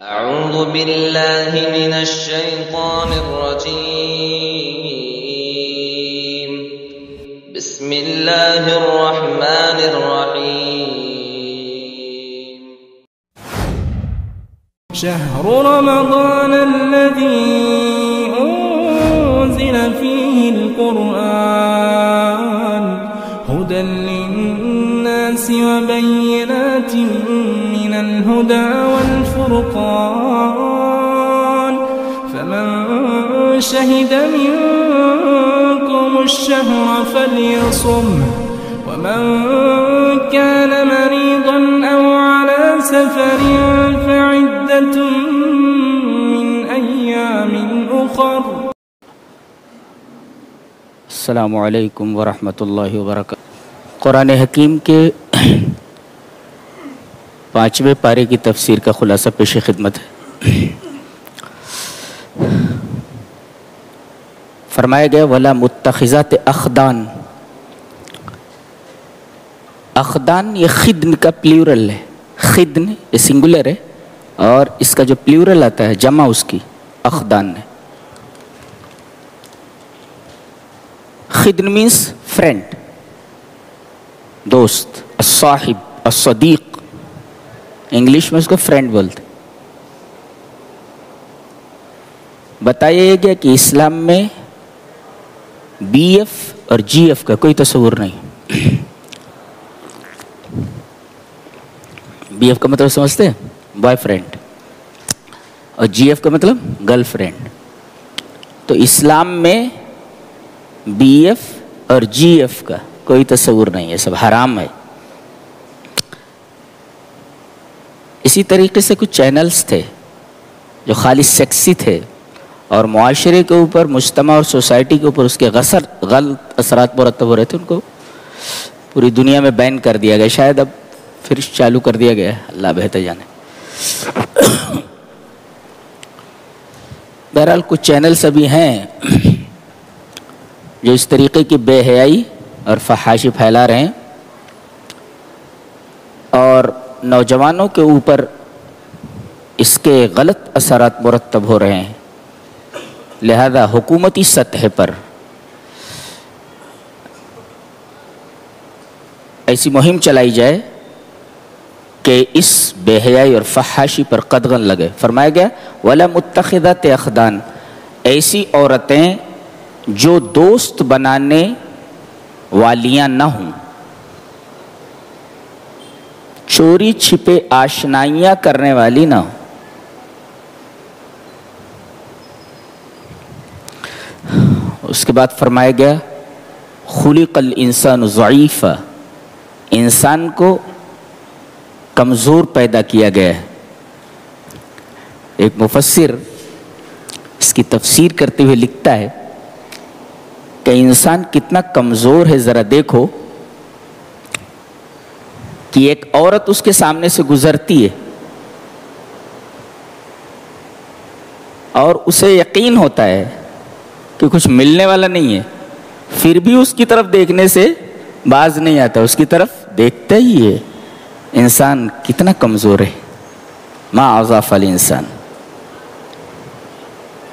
أعوذ بالله من الشيطان الرجيم. بسم الله الرحمن الرحيم. شهر رمضان الذي أنزل فيه القرآن هدى للناس وبينات من الهدى والفرقان فمن شهد منكم الشهر فليصمه ومن كان مريضا أو على سفر فعدة من أيام أخر. السلام علیکم ورحمۃ اللہ وبرکاتہ. قرآن حکیم کے 5ویں پارے کی تفسیر کا خلاصہ پیش خدمت ہے. فرمایا گیا وَلَا مُتَّخِذَاتِ اخدان. اخدان یہ خدن کا پلیورل ہے. خدن یہ سنگولر ہے اور اس کا جو پلیورل آتا ہے جمع اس کی اخدان ہے. خدن مینس فرینڈ، دوست، الصاحب، الصدیق. انگلش میں اس کو فرینڈ بولتے. بتایا گیا کہ اسلام میں بی ایف اور جی ایف کا کوئی تصور نہیں. بی ایف کا مطلب سمجھتے ہیں؟ Boy friend. اور جی ایف کا مطلب گرل فرینڈ. تو اسلام میں بی ایف اور جی ایف کا کوئی تصور نہیں ہے، سب حرام ہے. اسی طریقے سے کچھ چینلز تھے جو خالی سیکسی تھے اور معاشرے کے اوپر، مجتمع اور سوسائٹی کے اوپر اس کے غلط اثرات مرتب ہو رہے تھے. ان کو پوری دنیا میں بین کر دیا گیا. شاید اب پھر چالو کر دیا گیا ہے، اللہ بہتر جانے. بہرحال کچھ چینلز ابھی ہیں جو اس طریقے کی بے حیائی اور فحاشی پھیلا رہے ہیں اور نوجوانوں کے اوپر اس کے غلط اثرات مرتب ہو رہے ہیں. لہذا حکومتی سطح پر ایسی مہم چلائی جائے کہ اس بے حیائی اور فحاشی پر قدغن لگے. فرمایا گیا وَلَا مُتَّخِذَاتِ اخدان. ایسی عورتیں جو دوست بنانے والیاں نہ ہوں، چوری چھپے آشنائیاں کرنے والی نہ ہوں. اس کے بعد فرمایا گیا خلق الانسان ضعیفا. انسان کو کمزور پیدا کیا گیا ہے. ایک مفسر اس کی تفسیر کرتے ہوئے لکھتا ہے کہ انسان کتنا کمزور ہے ذرا دیکھو کہ ایک عورت اس کے سامنے سے گزرتی ہے اور اسے یقین ہوتا ہے کہ کچھ ملنے والا نہیں ہے، پھر بھی اس کی طرف دیکھنے سے باز نہیں آتا، اس کی طرف دیکھتا ہی ہے. انسان کتنا کمزور ہے. ما اضعف الانسان.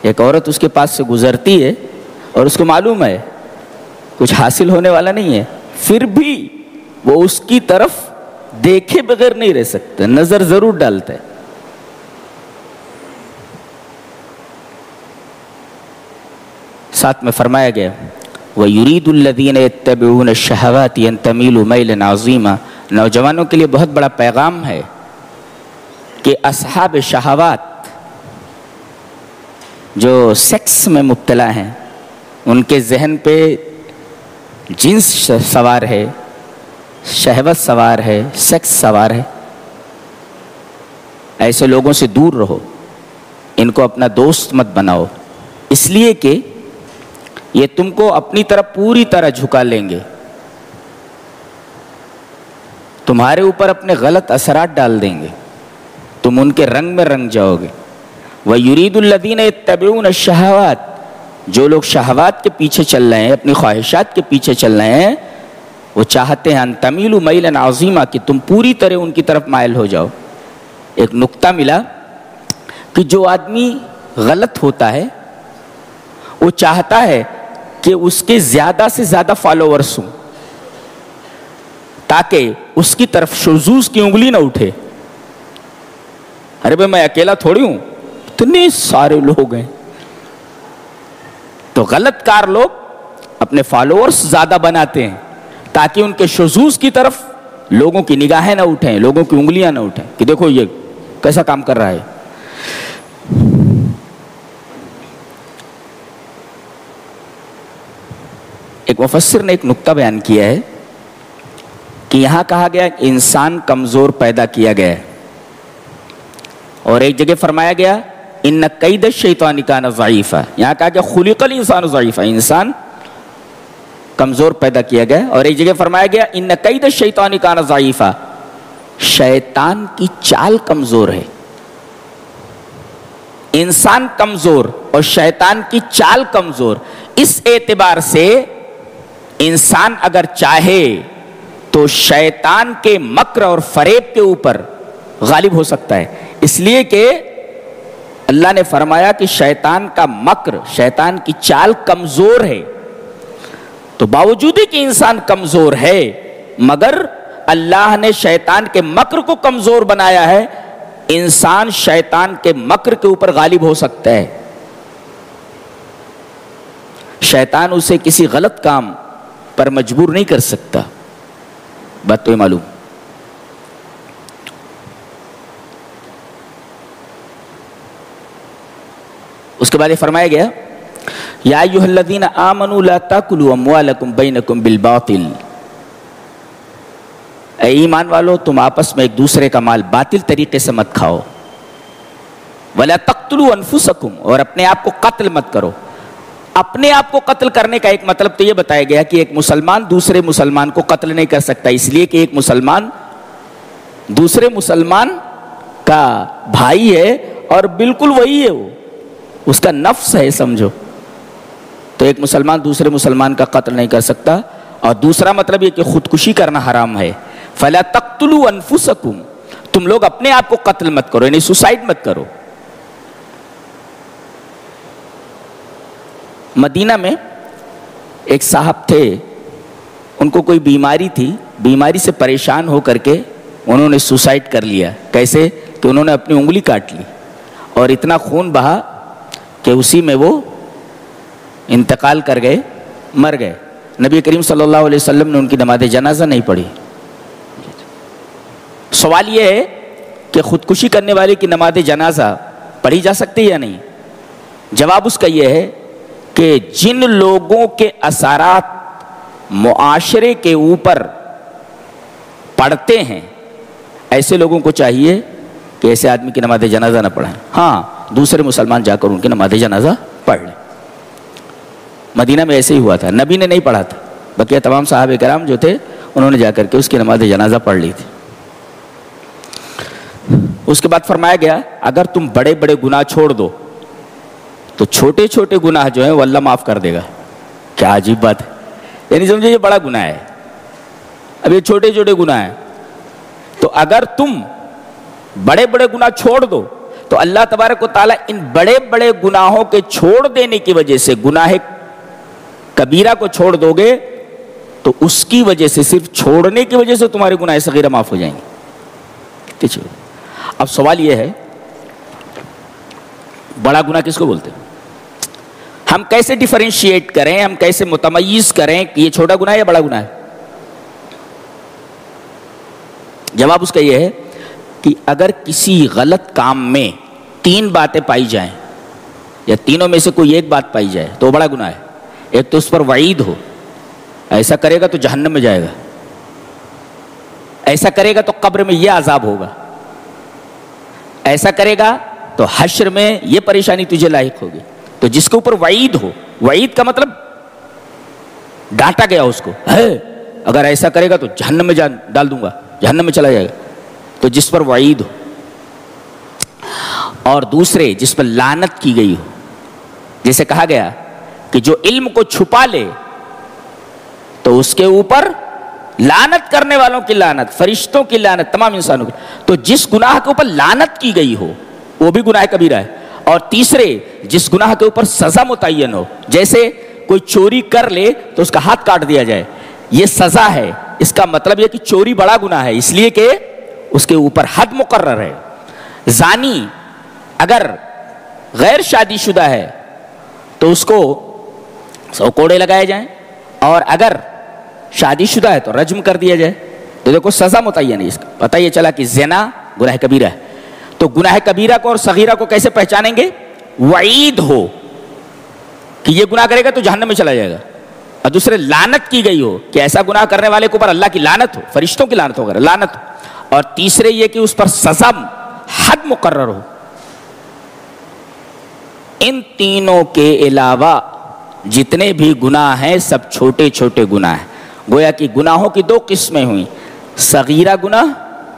ایک عورت اس کے پاس سے گزرتی ہے اور اس کو معلوم ہے کچھ حاصل ہونے والا نہیں ہے، پھر بھی وہ اس کی طرف دیکھے بغیر نہیں رہ سکتا، نظر ضرور ڈالتا ہے. ساتھ میں فرمایا گیا وَيُرِيدُ الَّذِينَ يَتَّبِعُونَ الشَّهَوَاتِ أَن تَمِيلُوا مَيْلًا عَظِيمًا. نوجوانوں کے لیے بہت بڑا پیغام ہے کہ اصحاب شہوات جو سیکس میں مبتلا ہیں، ان کے ذہن پہ جنس سوار ہے، شہوت سوار ہے، سیکس سوار ہے. ایسے لوگوں سے دور رہو، ان کو اپنا دوست مت بناؤ، اس لیے کہ یہ تم کو اپنی طرف پوری طرح جھکا لیں گے، تمہارے اوپر اپنے غلط اثرات ڈال دیں گے، تم ان کے رنگ میں رنگ جاؤ گے. وَيُرِيدُ الَّذِينَ يَتَّبِعُونَ الشَّهَوَاتِ. جو لوگ شہوات کے پیچھے چل رہے ہیں، اپنی خواہشات کے پیچھے چل رہے ہیں، وہ چاہتے ہیں ان تمیلوا میلا عظیما کہ تم پوری طرح ان کی طرف مائل ہو جاؤ. ایک نقطہ ملا کہ جو آدمی غلط ہوتا ہے وہ چاہتا ہے کہ اس کے زیادہ سے زیادہ فالوورز ہوں تاکہ اس کی طرف شذوذ کی انگلی نہ اٹھے. ارے بھائی میں اکیلا تھوڑی ہوں, اتنے سارے لوگ ہیں. تو غلط کار لوگ اپنے فالوورز زیادہ بناتے ہیں تاکہ ان کے شذوذ کی طرف لوگوں کی نگاہیں نہ اٹھیں, لوگوں کی انگلیاں نہ اٹھیں کہ دیکھو یہ کیسا کام کر رہا ہے. ایک مفسر نے ایک نقطہ بیان کیا ہے کہ یہاں کہا گیا کہ انسان کمزور پیدا کیا گیا ہے, اور ایک جگہ فرمایا گیا ان کید الشیطان کان ضعیفا. یہاں کہا گیا خلق الانسان ضعیفا, انسان کمزور پیدا کیا گیا, اور ایک جگہ فرمایا گیا ان کید الشیطان کان ضعیفا, شیطان کی چال کمزور ہے. انسان کمزور اور شیطان کی چال کمزور, اس اعتبار سے انسان اگر چاہے تو شیطان کے مکر اور فریب کے اوپر غالب ہو سکتا ہے. اس لیے کہ اللہ نے فرمایا کہ شیطان کا مکر, شیطان کی چال کمزور ہے. تو باوجود کہ انسان کمزور ہے مگر اللہ نے شیطان کے مکر کو کمزور بنایا ہے. انسان شیطان کے مکر کے اوپر غالب ہو سکتا ہے. شیطان اسے کسی غلط کام پر مجبور نہیں کر سکتا. بات تو یہ معلوم. اس کے بعد یہ فرمایا گیا یا ایھا الذین آمنوا لا تاکلوا اموالکم بینکم بالباطل, اے ایمان والو تم آپس میں ایک دوسرے کا مال باطل طریقے سے مت کھاؤ. ولا تقتلوا انفسکم, اور اپنے آپ کو قتل مت کرو. اپنے آپ کو قتل کرنے کا ایک مطلب تو یہ بتایا گیا کہ ایک مسلمان دوسرے مسلمان کو قتل نہیں کر سکتا, اس لیے کہ ایک مسلمان دوسرے مسلمان کا بھائی ہے اور بالکل وہی ہے, وہ اس کا نفس ہے سمجھو. تو ایک مسلمان دوسرے مسلمان کا قتل نہیں کر سکتا. اور دوسرا مطلب یہ کہ خودکشی کرنا حرام ہے. فلا تقتلوا انفسکم, تم لوگ اپنے آپ کو قتل مت کرو, یعنی سوسائڈ مت کرو. مدینہ میں ایک صاحب تھے, ان کو کوئی بیماری تھی, بیماری سے پریشان ہو کر کے انہوں نے سوسائڈ کر لیا. کیسے کہ انہوں نے اپنی انگلی کاٹ لی اور اتنا خون بہا کہ اسی میں وہ انتقال کر گئے, مر گئے. نبی کریم صلی اللہ علیہ وسلم نے ان کی نماز جنازہ نہیں پڑھی. سوال یہ ہے کہ خودکشی کرنے والے کی نماز جنازہ پڑھی جا سکتی ہے یا نہیں؟ جواب اس کا یہ ہے کہ جن لوگوں کے اثرات معاشرے کے اوپر پڑتے ہیں ایسے لوگوں کو چاہیے کہ ایسے آدمی کی نماز جنازہ نہ پڑھیں. ہاں دوسرے مسلمان جا کر ان کی نماز جنازہ پڑھ لیں. مدینہ میں ایسے ہی ہوا تھا, نبی نے نہیں پڑھا تھا, بقیہ تمام صحابہ کرام جو تھے انہوں نے جا کر کے اس کی نماز جنازہ پڑھ لی تھی. اس کے بعد فرمایا گیا اگر تم بڑے بڑے گناہ چھوڑ دو تو چھوٹے چھوٹے گناہ جو ہیں وہ اللہ معاف کر دے گا. کیا عجیب بات ہے, یعنی سمجھے یہ بڑا گناہ ہے, اب یہ چھوٹے چھوٹے گناہ ہیں. تو اگر تم بڑے بڑے گناہ چھوڑ دو تو اللہ تبارک و تعالیٰ ان بڑے بڑے گناہوں کے چھوڑ دینے کی وجہ سے, گناہ کبیرہ کو چھوڑ دو گے تو اس کی وجہ سے, صرف چھوڑنے کی وجہ سے تمہارے گناہ صغیرہ معاف ہو جائیں گے. اب سوال یہ ہے بڑا گناہ کس کو بولتے ہیں؟ ہم کیسے ڈیفرینشیٹ کریں, ہم کیسے متمیز کریں کہ یہ چھوٹا گناہ ہے یا بڑا گناہ ہے؟ جواب اس کا یہ ہے کہ اگر کسی غلط کام میں 3 باتیں پائی جائیں یا تینوں میں سے کوئی ایک بات پائی جائے تو وہ بڑا گناہ ہے. ایک تو اس پر وعید ہو, ایسا کرے گا تو جہنم میں جائے گا, ایسا کرے گا تو قبر میں یہ عذاب ہوگا, ایسا کرے گا تو حشر میں یہ پریشانی تجھے لاحق ہوگی. تو جس کے اوپر وعید ہو, وعید کا مطلب ڈانٹا گیا اس کو, اگر ایسا کرے گا تو جہنم میں ڈال دوں گا, جہنم میں چلا جائے گا, تو جس پر وعید ہو. اور دوسرے جس پر لعنت کی گئی ہو, جیسے کہا گیا کہ جو علم کو چھپا لے تو اس کے اوپر لعنت کرنے والوں کی لعنت, فرشتوں کی لعنت, تمام انسانوں کی. تو جس گناہ کے اوپر لعنت کی گئی ہو وہ بھی گناہ کبیرہ ہے. اور تیسرے جس گناہ کے اوپر سزا متعین ہو، جیسے کوئی چوری کر لے تو اس کا ہاتھ کاٹ دیا جائے، یہ سزا ہے. اس کا مطلب یہ کہ چوری بڑا گناہ ہے اس لیے کہ اس کے اوپر حد مقرر ہے. زانی اگر غیر شادی شدہ ہے تو اس کو 100 کوڑے لگائے جائیں، اور اگر شادی شدہ ہے تو رجم کر دیا جائے. تو دیکھو سزا متعین ہے. اس کا پتہ یہ چلا کہ زنا گناہ کبیرہ ہے. تو گناہ کبیرہ کو اور صغیرہ کو کیسے پہچانیں گے؟ وعید ہو کہ یہ گناہ کرے گا تو جہنم میں چلا جائے گا، اور دوسرے لعنت کی گئی ہو کہ ایسا گناہ کرنے والے کے اوپر اللہ کی لعنت ہو، فرشتوں کی لعنت وغیرہ لعنت ہو، اور تیسرے یہ کہ اس پر سزا حد مقرر ہو. ان تینوں کے علاوہ جتنے بھی گناہ ہیں سب چھوٹے چھوٹے گناہ ہیں. گویا کہ گناہوں کی 2 قسمیں ہوئیں، صغیرہ گناہ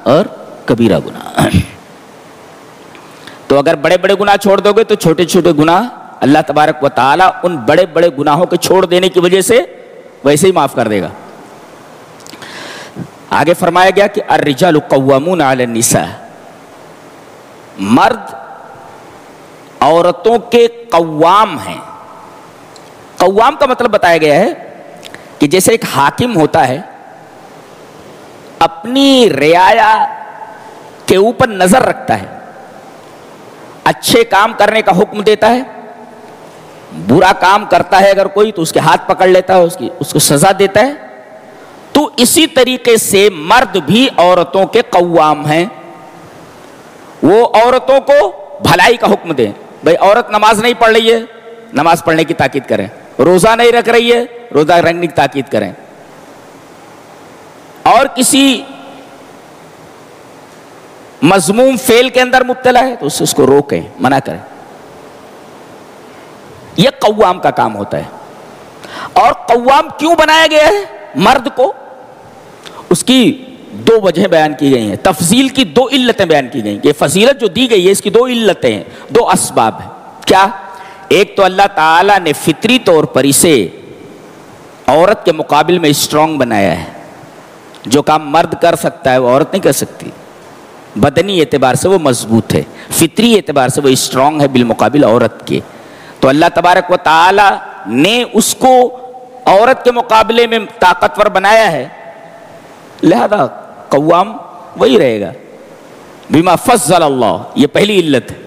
اور کبیرہ گناہ. تو اگر بڑے بڑے گناہ چھوڑ دو گے تو چھوٹے چھوٹے گناہ اللہ تبارک و تعالیٰ ان بڑے بڑے گناہوں کے چھوڑ دینے کی وجہ سے ویسے ہی معاف کر دے گا. آگے فرمایا گیا کہ الرجال قوامون علی النساء، مرد عورتوں کے قوام ہیں. قوام کا مطلب بتایا گیا ہے کہ جیسے ایک حاکم ہوتا ہے، اپنی رعایا کے اوپر نظر رکھتا ہے، اچھے کام کرنے کا حکم دیتا ہے، برا کام کرتا ہے اگر کوئی تو اس کے ہاتھ پکڑ لیتا ہے، اس کو سزا دیتا ہے. تو اسی طریقے سے مرد بھی عورتوں کے قوام ہیں. وہ عورتوں کو بھلائی کا حکم دیں. بھئی عورت نماز نہیں پڑھ رہی ہے، نماز پڑھنے کی تاکید کریں. روزہ نہیں رکھ رہی ہے، روزہ رکھنے کی تاکید کریں. اور کسی مذموم فعل کے اندر مبتلا ہے تو اس کو روکیں، منع کریں. یہ قوام کا کام ہوتا ہے. اور قوام کیوں بنایا گیا ہے مرد کو؟ اس کی 2 وجہیں بیان کی گئی ہیں. تفضیل کی 2 علتیں بیان کی گئی. یہ فضیلت جو دی گئی ہے اس کی 2 علتیں ہیں، 2 اسباب ہیں. کیا؟ ایک تو اللہ تعالیٰ نے فطری طور پر اسے عورت کے مقابل میں اسٹرانگ بنایا ہے. جو کام مرد کر سکتا ہے وہ عورت نہیں کر سکتی. بدنی اعتبار سے وہ مضبوط ہے، فطری اعتبار سے وہ اسٹرانگ ہے بالمقابل عورت کے. تو اللہ تبارک و تعالی نے اس کو عورت کے مقابلے میں طاقتور بنایا ہے، لہذا قوام وہی رہے گا. بما فضل اللہ، یہ پہلی علت ہے.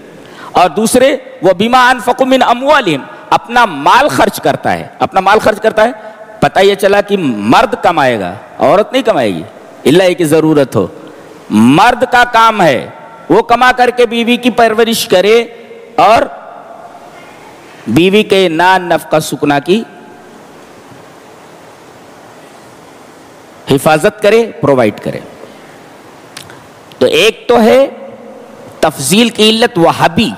اور دوسرے وہ بما انفقوا من اموالہم، اپنا مال خرچ کرتا ہے. اپنا مال خرچ کرتا ہے. پتہ یہ چلا کہ مرد کمائے گا، عورت نہیں کمائے گی الا یہ کہ ضرورت ہو. مرد کا کام ہے وہ کما کر کے بیوی کی پرورش کرے اور بیوی کے نان نفقہ سکنا کی حفاظت کرے، پرووائڈ کرے. تو ایک تو ہے تفضیل کی علت وہابی،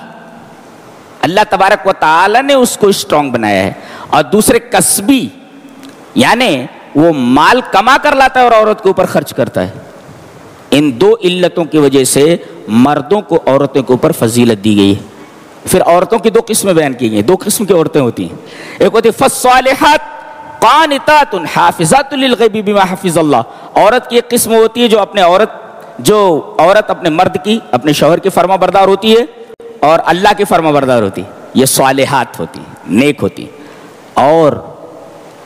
اللہ تبارک و تعالی نے اس کو اسٹرانگ بنایا ہے. اور دوسرے کسبی، یعنی وہ مال کما کر لاتا ہے اور عورت کے اوپر خرچ کرتا ہے. ان 2 علتوں کی وجہ سے مردوں کو عورتوں کے اوپر فضیلت دی گئی ہے. پھر عورتوں کی 2 قسمیں بیان کی گئی ہیں. 2 قسم کی عورتیں ہوتی ہیں. ایک ہوتی ہے فالصالحات قانتات حافظات للغیب بما حفظ اللہ. عورت کی ایک قسم ہوتی ہے جو عورت اپنے مرد کی، اپنے شوہر کی فرما بردار ہوتی ہے اور اللہ کی فرما بردار ہوتی ہے. یہ صالحات ہوتی ہیں، نیک ہوتی ہیں. اور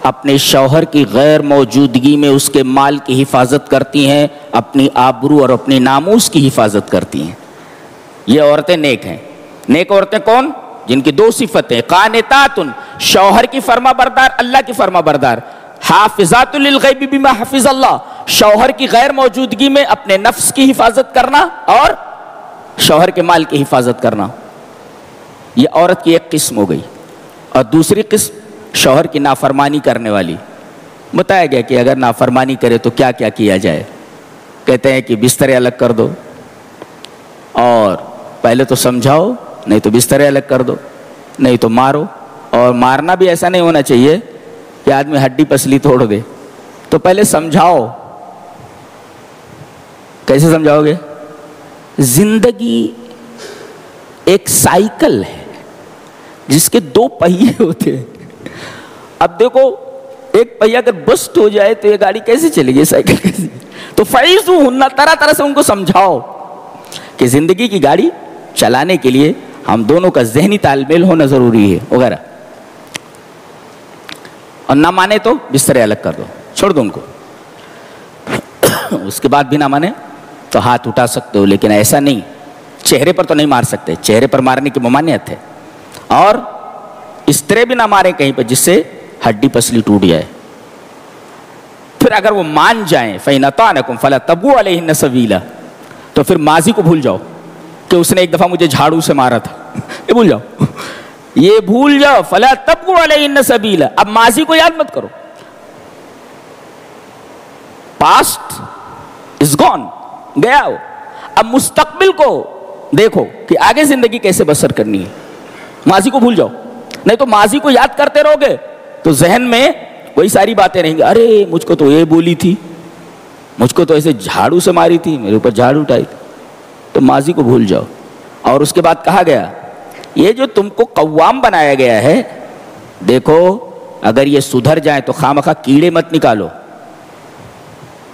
اپنے شوہر کی غیر موجودگی میں اس کے مال کی حفاظت کرتی ہیں، اپنی آبرو اور اپنی ناموس کی حفاظت کرتی ہیں. یہ عورتیں نیک ہیں. نیک عورتیں کون؟ جن کی 2 صفتیں، قانتات، شوہر کی فرما بردار، اللہ کی فرما بردار. حافظات للغیب بما حفظ اللہ، شوہر کی غیر موجودگی میں اپنے نفس کی حفاظت کرنا اور شوہر کے مال کی حفاظت کرنا. یہ عورت کی ایک قسم ہو گئی. اور دوسری قسم شوہر کی نافرمانی کرنے والی. بتایا گیا کہ اگر نافرمانی کرے تو کیا کیا کیا جائے. کہتے ہیں کہ بسترے الگ کر دو، اور پہلے تو سمجھاؤ، نہیں تو بسترے الگ کر دو، نہیں تو مارو. اور مارنا بھی ایسا نہیں ہونا چاہیے کہ آدمی ہڈی پسلی توڑ دے. تو پہلے سمجھاؤ. کیسے سمجھاؤ گے؟ زندگی ایک سائیکل ہے جس کے 2 پہیے ہوتے ہیں. اب دیکھو ایک پہیا اگر بسٹ ہو جائے تو یہ گاڑی کیسے چلے گی، سائیکل کیسے؟ تو فَعِظُوهُنَّ، طرح طرح سے ان کو سمجھاؤ کہ زندگی کی گاڑی چلانے کے لیے ہم دونوں کا ذہنی تال میل ہونا ضروری ہے وغیرہ. اور نہ مانے تو بسترے الگ کر دو, چھوڑ دو ان کو. اس کے بعد بھی نہ مانے تو ہاتھ اٹھا سکتے ہو, لیکن ایسا نہیں, چہرے پر تو نہیں مار سکتے, چہرے پر مارنے کی ممانعت ہے. اور اس طرح بھی نہ مارے کہیں پہ جس سے ہڈی پسلی ٹوٹ جائے. پھر اگر وہ مان جائیں فَإِنْ أَطَعْنَكُمْ فَلَا تَبْغُوا عَلَيْهِنَّ سَبِيلًا, تو پھر ماضی کو بھول جاؤ کہ اس نے ایک دفعہ مجھے جھاڑو سے مارا تھا, یہ بھول جاؤ, یہ بھول جاؤ. فَلَا تَبْغُوا عَلَيْهِنَّ سَبِيلًا, اب ماضی کو یاد مت کرو. پاسٹ از گون, گیا ہو. اب مستقبل کو دیکھو کہ آگے زندگی کیسے بسر کرنی ہے. ماضی کو بھول جاؤ, نہیں تو ماضی کو یاد کرتے رہو گے تو ذہن میں وہی ساری باتیں رہیں گی. ارے مجھ کو تو یہ بولی تھی, مجھ کو تو ایسے جھاڑو سے ماری تھی, میرے اوپر جھاڑو اٹھائی تھی. تو ماضی کو بھول جاؤ. اور اس کے بعد کہا گیا یہ جو تم کو قوام بنایا گیا ہے, دیکھو اگر یہ سدھر جائیں تو خامخواہ کیڑے مت نکالو,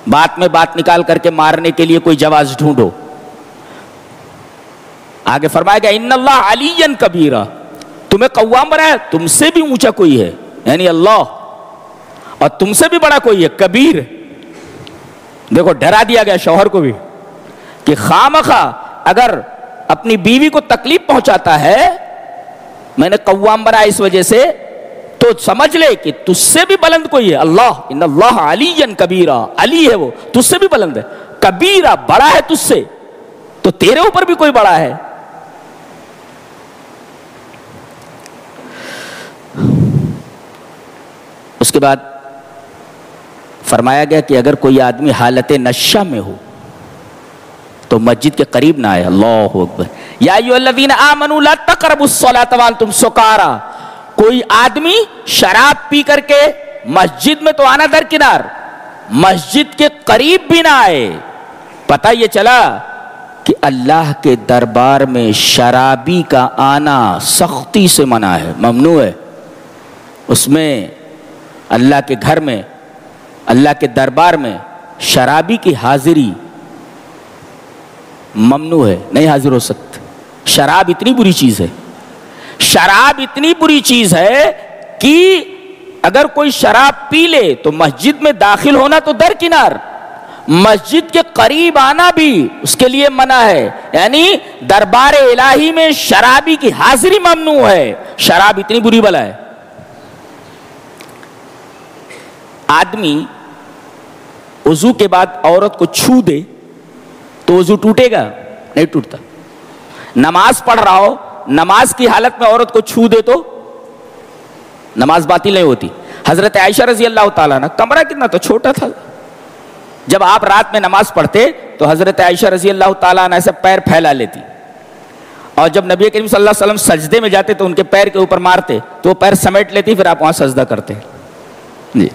بات میں بات نکال کر کے مارنے کے لیے کوئی جواز ڈھونڈو. آگے فرمایا گیا ان اللہ علی کبیرہ, تمہیں قوام بنایا, تم سے بھی اونچا کوئی ہے یعنی اللہ, اور تم سے بھی بڑا کوئی ہے کبیر. دیکھو ڈرا دیا گیا شوہر کو بھی کہ خامخواہ اگر اپنی بیوی کو تکلیف پہنچاتا ہے, میں نے قوام بنایا اس وجہ سے, تو سمجھ لے کہ تجھ سے بھی بلند کوئی ہے اللہ. ان اللہ علی کبیرہ, علی ہے وہ, تجھ سے بھی بلند ہے. کبیرہ بڑا ہے تجھ سے, تو تیرے اوپر بھی کوئی بڑا ہے. اس کے بعد فرمایا گیا کہ اگر کوئی آدمی حالت نشہ میں ہو تو مسجد کے قریب نہ آئے. اللہ اکبر. یا ایھا الذین آمنوا لا تقربوا الصلاۃ وانتم سکارا, کوئی آدمی شراب پی کر کے مسجد میں تو آنا درکنار, مسجد کے قریب بھی نہ آئے. پتہ یہ چلا کہ اللہ کے دربار میں شرابی کا آنا سختی سے منع ہے, ممنوع ہے. اس میں اللہ کے گھر میں, اللہ کے دربار میں شرابی کی حاضری ممنوع ہے, نہیں حاضر ہو سکتے. شراب اتنی بری چیز ہے, شراب اتنی بری چیز ہے کہ اگر کوئی شراب پی لے تو مسجد میں داخل ہونا تو درکنار, مسجد کے قریب آنا بھی اس کے لیے منع ہے. یعنی دربار الہی میں شرابی کی حاضری ممنوع ہے. شراب اتنی بری بلا ہے. آدمی وضو کے بعد عورت کو چھو دے تو وضو ٹوٹے گا؟ نہیں ٹوٹتا. نماز پڑھ رہا ہو, نماز کی حالت میں عورت کو چھو دے تو نماز باطل نہیں ہوتی. حضرت عائشہ رضی اللہ تعالیٰ عنہ, کمرہ کتنا تو چھوٹا تھا, جب آپ رات میں نماز پڑھتے تو حضرت عائشہ رضی اللہ تعالیٰ عنہ ایسے پیر پھیلا لیتی, اور جب نبی کریم صلی اللہ علیہ وسلم سجدے میں جاتے تو ان کے پیر کے اوپر مارتے تو وہ پیر سمیٹ لیتی, پھر آپ وہاں سجدہ کرتے. جی,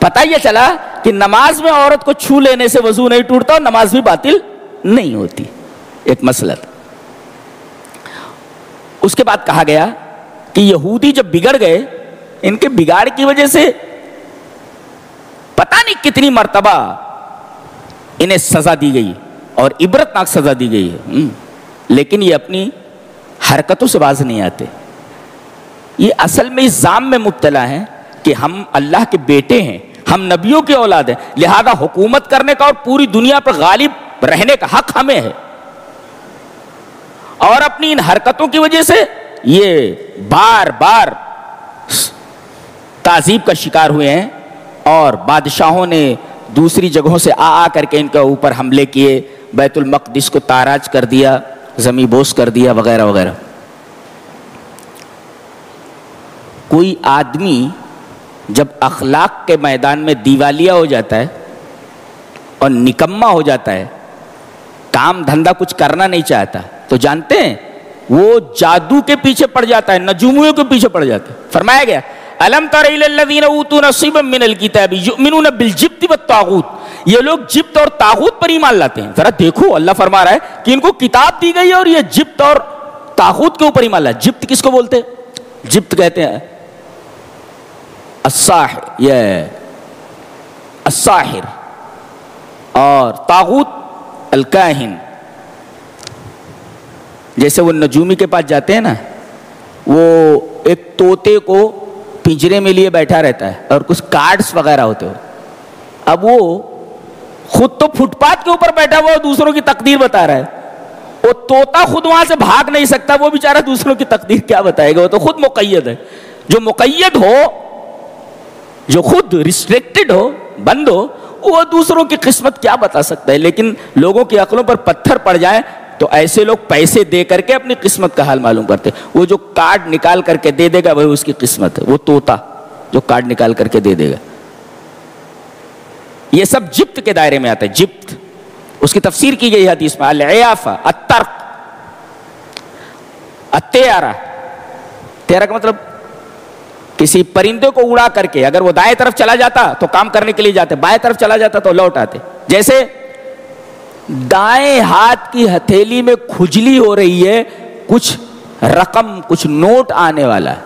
پتہ یہ چلا کہ نماز میں عورت کو چھو لینے سے وضو نہیں ٹوٹتا اور نماز بھی باطل نہیں ہوتی. ایک مسئلہ تھا. اس کے بعد کہا گیا کہ یہودی جب بگڑ گئے, ان کے بگاڑ کی وجہ سے پتہ نہیں کتنی مرتبہ انہیں سزا دی گئی اور عبرتناک سزا دی گئی ہے, لیکن یہ اپنی حرکتوں سے باز نہیں آتے. یہ اصل میں اس ظام میں مبتلا ہیں کہ ہم اللہ کے بیٹے ہیں, ہم نبیوں کی اولاد ہیں, لہذا حکومت کرنے کا اور پوری دنیا پر غالب رہنے کا حق ہمیں ہے. اور اپنی ان حرکتوں کی وجہ سے یہ بار بار تعذیب کا شکار ہوئے ہیں, اور بادشاہوں نے دوسری جگہوں سے آ کر کے ان کے اوپر حملے کیے, بیت المقدس کو تاراج کر دیا, زمیں بوس کر دیا وغیرہ وغیرہ. کوئی آدمی جب اخلاق کے میدان میں دیوالیہ ہو جاتا ہے اور نکما ہو جاتا ہے, کام دھندا کچھ کرنا نہیں چاہتا, تو جانتے ہیں وہ جادو کے پیچھے پڑ جاتا ہے, نجومیوں کے پیچھے پڑ جاتا ہے. فرمایا گیا الم تر الی الذین اوتوا نصیبا من الکتاب یؤمنون بالجبت والطاغوت, یہ لوگ جبت اور طاغوت پر ایمان لاتے ہیں. ذرا دیکھو, اللہ فرما رہا ہے کہ ان کو کتاب دی گئی ہے اور یہ جبت اور طاغوت کے اوپر ایمان لاتے. جبت کس کو بولتے ہیں؟ جبت کہتے ہیں الساحر, یہ الساحر, اور طاغوت الکاہن. جیسے وہ نجومی کے پاس جاتے ہیں نا, وہ ایک طوطے کو پنجرے میں لیے بیٹھا رہتا ہے اور کچھ کارڈز وغیرہ ہوتے ہو. اب وہ خود تو فٹ پاتھ کے اوپر بیٹھا ہوا دوسروں کی تقدیر بتا رہا ہے. وہ طوطا خود وہاں سے بھاگ نہیں سکتا, وہ بیچارہ دوسروں کی تقدیر کیا بتائے گا, وہ تو خود مقید ہے. جو مقید ہو, جو خود ریسٹرکٹڈ ہو, بند ہو, وہ دوسروں کی قسمت کیا بتا سکتا ہے. لیکن لوگوں کی عقلوں پر پتھر پڑ جائیں تو ایسے لوگ پیسے دے کر کے اپنی قسمت کا حال معلوم کرتے. وہ جو کارڈ نکال کر کے دے دے گا وہی اس کی قسمت ہے. وہ طوطا جو کارڈ نکال کر کے دے دے گا. یہ سب جبت کے دائرے میں آتا ہے. جبت اس کی تفسیر کی گئی حدیث میں, العیافہ, الطرق, الطیارہ. طیارہ کا مطلب کسی پرندے کو اڑا کر کے اگر وہ دائیں طرف چلا جاتا تو کام کرنے کے لیے جاتے, بائیں طرف چلا جاتا تو لوٹ آتے. جیسے دائیں ہاتھ کی ہتھیلی میں کھجلی ہو رہی ہے, کچھ رقم, کچھ نوٹ آنے والا ہے,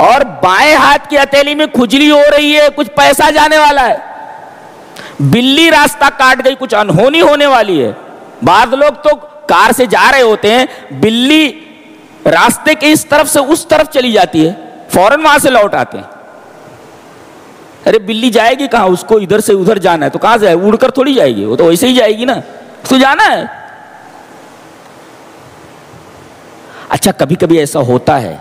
اور بائیں ہاتھ کی ہتھیلی میں کھجلی ہو رہی ہے, کچھ پیسہ جانے والا ہے. بلی راستہ کاٹ گئی, کچھ انہونی ہونے والی ہے. بعض لوگ تو کار سے جا رہے ہوتے ہیں, بلی راستے کے اس طرف سے اس طرف چلی جاتی ہے, فوراً وہاں سے لوٹ آتے ہیں. ارے بلی جائے گی کہاں, اس کو ادھر سے ادھر جانا ہے تو کہاں سے جائے, اڑ کر تھوڑی جائے گی, وہ تو ویسے ہی جائے گی نا, اس کو جانا ہے. اچھا کبھی کبھی ایسا ہوتا ہے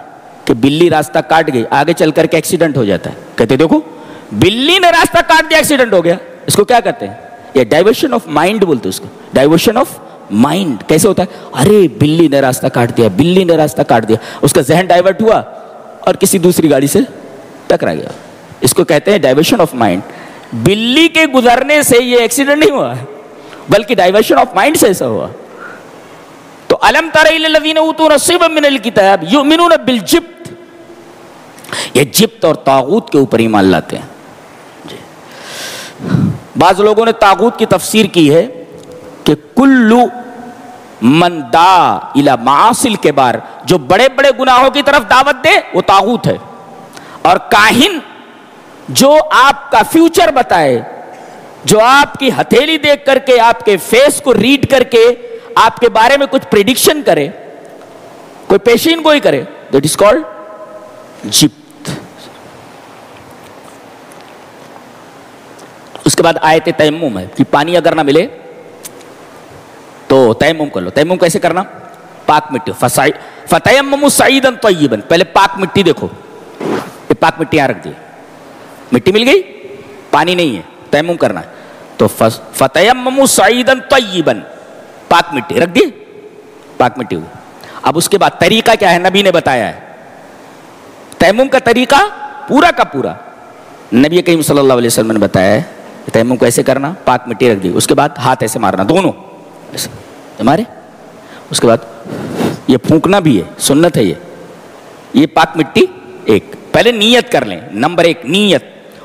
کہ بلی راستہ کاٹ گئی, آگے چل کر کے ایکسیڈنٹ ہو جاتا ہے. کہتے دیکھو بلی نے راستہ کاٹ دیا, ایکسیڈنٹ ہو گیا. اس کو کیا کہتے ہیں, یہ ڈائیورشن آف مائنڈ بولتے ہیں اس کو. ڈائیورشن آف مائنڈ کیسے ہوتا ہے, ارے بلی نے راستہ کاٹ دیا, بلی نے راستہ کاٹ دیا, اس کا ذہن ڈائیورٹ ہوا اور کسی دوسری گاڑی سے ٹکرا گیا. اس کو کہتے ہیں ڈائیورشن آف مائنڈ. بلی کے گزرنے سے یہ ایکسیڈنٹ نہیں ہوا بلکہ ڈائیورشن آف مائنڈ سے ایسا ہوا. تو الم تر الی الذین اوتوا نصیبا من الکتاب یؤمنون بالجبت, یہ جبت اور طاغوت کے اوپر ایمان لاتے ہیں. بعض لوگوں نے طاغوت کی تفسیر کی ہے کہ کلو من دعا الی معاصی الکبار, جو بڑے بڑے گناہوں کی طرف دعوت دے وہ طاغوت ہے. اور کاہن جو آپ کا فیوچر بتائے, جو آپ کی ہتھیلی دیکھ کر کے, آپ کے فیس کو ریڈ کر کے آپ کے بارے میں کچھ پریڈکشن کرے, کوئی پیشین گوئی کرے, دیٹ از کالڈ جبت. اس کے بعد آیت تیمم ہے کہ پانی اگر نہ ملے تو تیمم کر لو. تیمم کیسے کرنا, پاک مٹی, فتیمموا صعیدا طیبا, پہلے پاک مٹی دیکھو, یہ پاک مٹی یہاں رکھ دی, مٹی مل گئی, پانی نہیں ہے, تیمم کرنا ہے تو فتیمموا صعیدا طیبا, پاک مٹی رکھ دی, پاک مٹی ہوئی. اب اس کے بعد طریقہ کیا ہے, نبی نے بتایا ہے. تیمم کا طریقہ پورا کا پورا نبی کریم صلی اللہ علیہ وسلم نے بتایا ہے. تیمم کو ایسے کرنا, پاک مٹی رکھ دی, اس کے بعد ہاتھ ایسے مارنا, دونوں ایسے مارے. اس کے بعد یہ پھونکنا بھی ہے, سنت ہے یہ پاک مٹی. ایک پہلے نیت کر لیں, نمبر 1 نیت.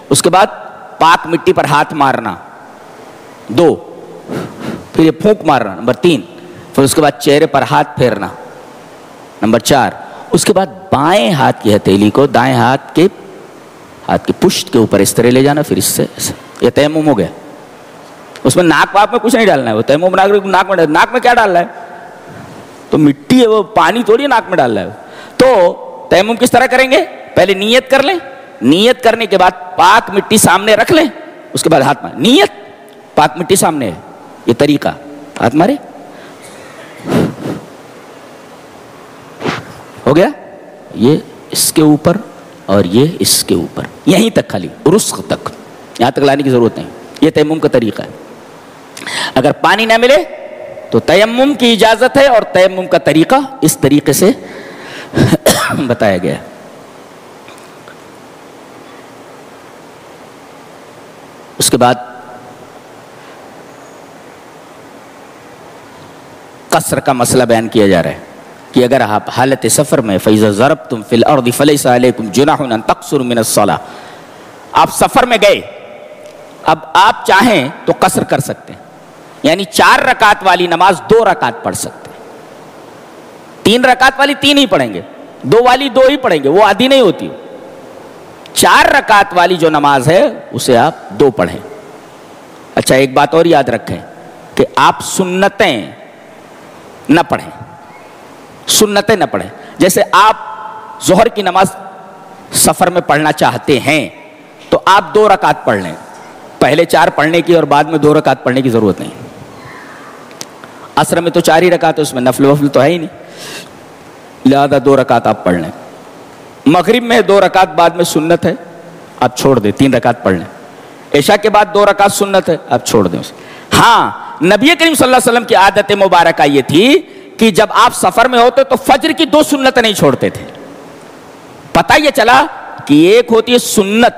اس کے بعد پاک مٹی پر ہاتھ مارنا, 2, پھر یہ پھونک مارنا, نمبر 3, پھر اس کے بعد چہرے پر ہاتھ پھیرنا, نمبر 4. اس کے بعد بائیں ہاتھ کی ہتھیلی کو دائیں ہاتھ کی پشت کے اوپر اس طرح لے جانا, پھر اس سے یہ تیمم ہو گیا. اس میں ناک واک میں کچھ نہیں ڈالنا ہے, وہ تیمم ناک میں کیا ڈالنا ہے, تو مٹی ہے, وہ پانی تھوڑی ناک میں ڈالنا ہے. تو تیمم کس طرح کریں گے, پہلے نیت کر لیں, نیت کرنے کے بعد پاک مٹی سامنے رکھ لیں, اس کے بعد ہاتھ مارے, نیت پاک مٹی سامنے ہے, یہ طریقہ, ہاتھ مارے, ہو گیا. یہ اس کے اوپر اور یہ اس کے اوپر, یہیں تک, خالی رسغ تک, یہاں تک لانے کی ضرورت نہیں. یہ تیمم کا طریقہ ہے. اگر پانی نہ ملے تو تیمم کی اجازت ہے, اور تیمم کا طریقہ اس طریقے سے بتایا گیا ہے. اس کے بعد قصر کا مسئلہ بیان کیا جا رہا ہے کہ اگر آپ حالت سفر میں فَإِذَا ضَرَبْتُمْ فِي الْأَرْضِ فَلَيْسَ عَلَيْكُمْ جُنَاحٌ أَن تَقْصُرُوا مِنَ الصَّلَاةِ, آپ سفر میں گئے, اب آپ چاہیں تو قصر کر سکتے ہیں, یعنی 4 رکعت والی نماز 2 رکعت پڑھ سکتے ہیں, 3 رکعت والی 3 ہی پڑھیں گے, 2 والی 2 ہی پڑھیں گے, وہ آدھی نہیں ہوتی. 4 رکعت والی جو نماز ہے اسے آپ 2 پڑھیں. اچھا ایک بات اور یاد رکھیں کہ آپ سنتیں نہ پڑھیں، سنتیں نہ پڑھیں. جیسے آپ ظہر کی نماز سفر میں پڑھنا چاہتے ہیں تو آپ 2 رکعت پڑھ لیں، پہلے 4 پڑھنے کی اور بعد میں 2 رکعت پڑھنے کی ضرورت نہیں. عصر میں تو 4 ہی رکعت ہے، اس میں نفل وفل تو ہے ہی نہیں، لہذا 2 رکعت آپ پڑھ لیں. مغرب میں 2 رکعت بعد میں سنت ہے، آپ چھوڑ دیں، 3 رکعت پڑھ لیں. عشاء کے بعد 2 رکعت سنت ہے، آپ چھوڑ دیں اسے. ہاں، نبی کریم صلی اللہ علیہ وسلم کی عادت مبارکہ یہ تھی کہ جب آپ سفر میں ہوتے تو فجر کی 2 سنتیں نہیں چھوڑتے تھے. پتہ یہ چلا کہ ایک ہوتی ہے سنت،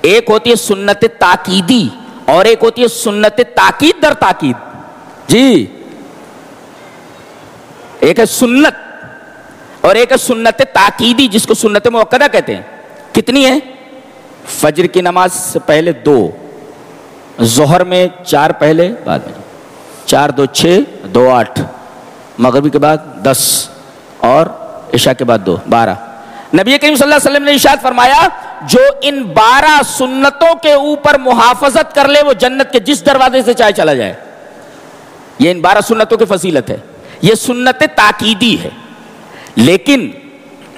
ایک ہوتی ہے سنت تاکیدی اور ایک ہوتی ہے سنت تاکید در تاکید. جی، ایک ہے سنت اور ایک ہے سنت تاکیدی، جس کو سنت مؤکدہ کہتے ہیں. کتنی ہے؟ فجر کی نماز سے پہلے 2، ظہر میں 4 پہلے، بعد میں 4 2 6 2 8، مغربی کے بعد 10 اور عشاء کے بعد 2 12. نبی کریم صلی اللہ علیہ وسلم نے ارشاد فرمایا جو ان 12 سنتوں کے اوپر محافظت کر لے وہ جنت کے جس دروازے سے چاہے چلا جائے. یہ ان 12 سنتوں کی فضیلت ہے. یہ سنت تاکیدی ہے، لیکن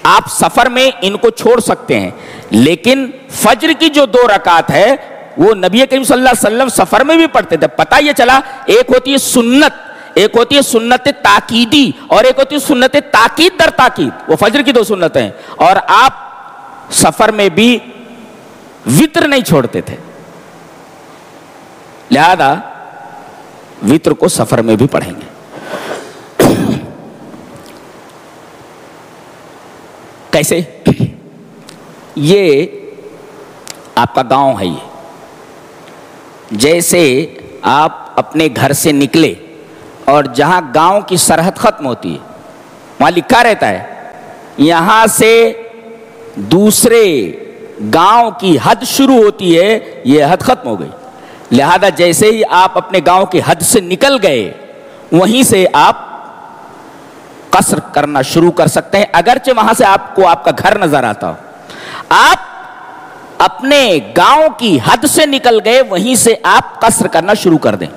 آپ سفر میں ان کو چھوڑ سکتے ہیں. لیکن فجر کی جو 2 رکعت ہے وہ نبی کریم صلی اللہ علیہ وسلم سفر میں بھی پڑھتے تھے. پتہ یہ چلا ایک ہوتی ہے سنت، ایک ہوتی ہے سنت تاکیدی اور ایک ہوتی ہے سنت تاکید در تاکید. وہ فجر کی 2 سنتیں ہیں. اور آپ سفر میں بھی وتر نہیں چھوڑتے تھے، لہذا وتر کو سفر میں بھی پڑھیں گے. کیسے؟ یہ آپ کا گاؤں ہے. یہ جیسے آپ اپنے گھر سے نکلے اور جہاں گاؤں کی سرحد ختم ہوتی ہے وہاں لکھا رہتا ہے یہاں سے دوسرے گاؤں کی حد شروع ہوتی ہے، یہ حد ختم ہو گئی. لہذا جیسے ہی آپ اپنے گاؤں کی حد سے نکل گئے وہیں سے آپ قصر کرنا شروع کر سکتے ہیں، اگرچہ وہاں سے آپ کو آپ کا گھر نظر آتا ہو. آپ اپنے گاؤں کی حد سے نکل گئے وہیں سے آپ قصر کرنا شروع کر دیں.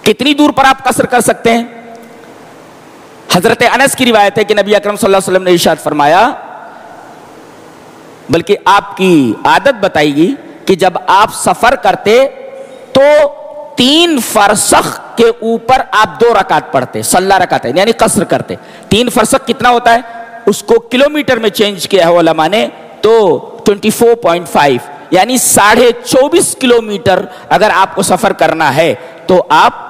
کتنی دور پر آپ قصر کر سکتے ہیں؟ حضرت انس کی روایت ہے کہ نبی اکرم صلی اللہ علیہ وسلم نے ارشاد فرمایا، بلکہ آپ کی عادت بتائی گئی کہ جب آپ سفر کرتے تو 3 فرسخ کے اوپر آپ 2 رکعت پڑھتے، صلی رکعت یعنی قصر کرتے. 3 فرسخ کتنا ہوتا ہے؟ اس کو کلومیٹر میں چینج کیا ہے علماء نے، تو 24.5 یعنی 24.5 کلومیٹر اگر آپ کو سفر کرنا ہے تو آپ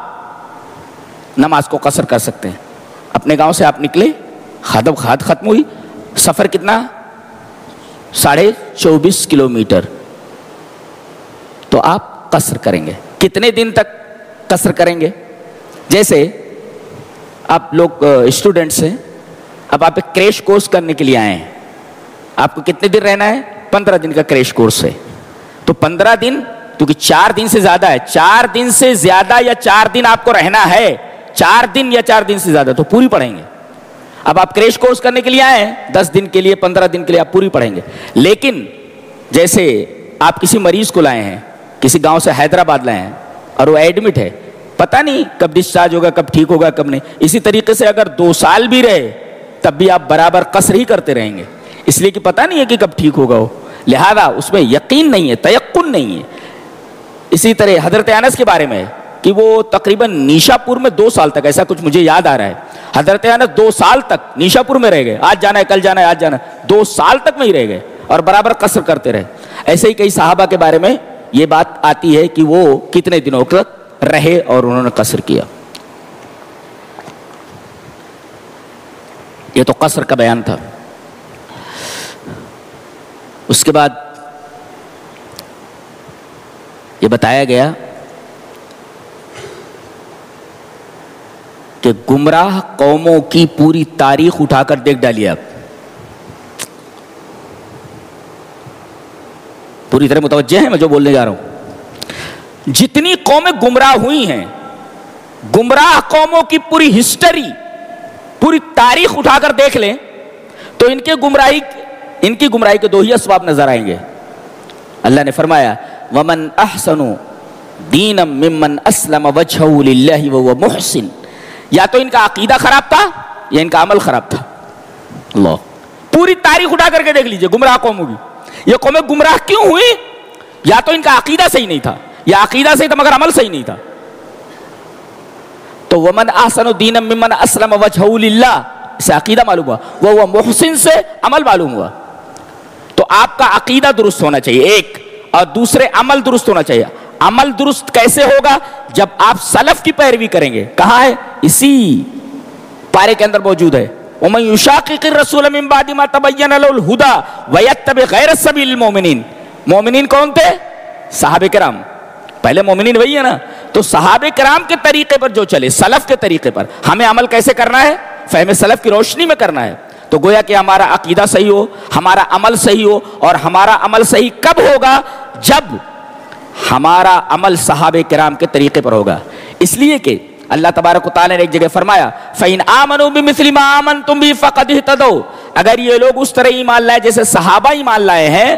نماز کو قصر کر سکتے ہیں. اپنے گاؤں سے آپ نکلے، حد ختم ہوئی، سفر کتنا؟ 24.5 کلومیٹر، تو آپ قصر کریں گے. کتنے دن تک قصر کریں گے؟ جیسے آپ لوگ اسٹوڈنٹس ہیں، اب آپ ایک کریش کورس کرنے کے لیے آئے ہیں. آپ کو کتنے دن رہنا ہے؟ 15 دن کا کریش کورس ہے. تو 15 دن، کیونکہ 4 دن سے زیادہ ہے، 4 دن سے زیادہ یا 4 دن آپ کو رہنا ہے، 4 دن یا 4 دن سے زیادہ تو پوری پڑھیں گے. اب آپ کریش کورس کرنے کے لیے آئے ہیں، 10 دن کے لیے 15 دن کے لیے آپ پوری پڑھیں گے. لیکن جیسے آپ کسی مریض کو لائے ہیں، کسی گاؤں سے حیدرآباد لائے ہیں اور وہ ایڈمٹ ہے، پتہ نہیں کب ڈسچارج ہوگا، کب ٹھیک ہوگا، کب نہیں. اسی طریقے سے اگر 2 سال بھی رہے تب بھی آپ برابر قصر ہی کرتے رہیں گے، اس لیے کہ پتہ نہیں ہے کہ کب ٹھیک ہوگا وہ. لہذا اس میں یقین نہیں ہے، تیقن نہیں ہے. اسی طرح حضرت انس کے بارے میں ہے کہ وہ تقریباً نیشا پور میں 2 سال تک، ایسا کچھ مجھے یاد آ رہا ہے، حضرت انس 2 سال تک نیشا پور میں رہ گئے. آج جانا ہے، کل جانا ہے، آج جانا ہے، 2 سال تک وہیں رہ گئے اور برابر قصر کرتے رہے. ایسے ہی کئی صحابہ کے بارے میں یہ بات آتی ہے کہ وہ کتنے دنوں تک رہے اور انہوں نے قصر کیا. یہ تو قصر کا بیان تھا. اس کے بعد یہ بتایا گیا کہ گمراہ قوموں کی پوری تاریخ اٹھا کر دیکھ ڈالیے آپ، پوری طرح متوجہ ہیں میں جو بولنے جا رہا ہوں. جتنی قومیں گمراہ ہوئی ہیں، گمراہ قوموں کی پوری ہسٹری، پوری تاریخ اٹھا کر دیکھ لیں تو ان کی گمراہی کے 2 ہی اسباب نظر آئیں گے. اللہ نے فرمایا وَمَنْ أَحْسَنُ دِينًا مِّمَّنْ أَسْلَمَ وَجْهَهُ لِلَّهِ وَهُوَ مُحْسِنٌ. یا تو ان کا عقیدہ خراب تھا یا ان کا عمل خراب تھا. اللہ پوری تاریخ اٹھا کر کے دیکھ لیجئے گمراہ قوموں کی. یہ قومیں گمراہ کیوں ہوئی؟ یا تو ان کا عقیدہ صحیح نہیں تھا, یا عقیدہ صحیح تھا مگر عمل صحیح نہیں تھا. تو ومن احسن دینا ممن اسلم وجہہ للہ سے عقیدہ معلوم ہوا, وہ محسن سے عمل معلوم ہوا. تو آپ کا عقیدہ درست ہونا چاہیے ایک, اور دوسرے عمل درست ہونا چاہیے. عمل درست کیسے ہوگا؟ جب آپ سلف کی پیروی کریں گے. کہاں ہے؟ اسی پارے کے اندر موجود ہے. وَمَن يُشَاقِقِ الرَّسُولَ مِن بَعْدِ مَا تَبَيَّنَ لَهُ الْهُدَى وَيَتَّبِعْ غَيْرَ سَبِيلِ الْمُؤْمِنِينَ. مومنین کون تھے؟ صحابہ کرام. پہلے مومنین وہی ہے نا. تو صحابہ کرام کے طریقے پر جو چلے, سلف کے طریقے پر, ہمیں عمل کیسے کرنا ہے؟ فہم سلف کی روشنی میں کرنا ہے. تو گویا کہ ہمارا عقیدہ صحیح ہو, ہمارا عمل صحیح ہو. اور ہمارا عمل صحیح کب ہوگا؟ جب ہمارا عمل صحابہ کرام کے طریقے پر ہوگا. اس لیے کہ اللہ تبارک و تعالی نے ایک جگہ فرمایا فَإِنْ آمَنُوا بِمِثْلِ مَا آمَنْتُمْ بِهِ فَقَدِ اهْتَدَوْا. اگر یہ لوگ اس طرح ایمان لائے جیسے صحابہ ایمان لائے ہیں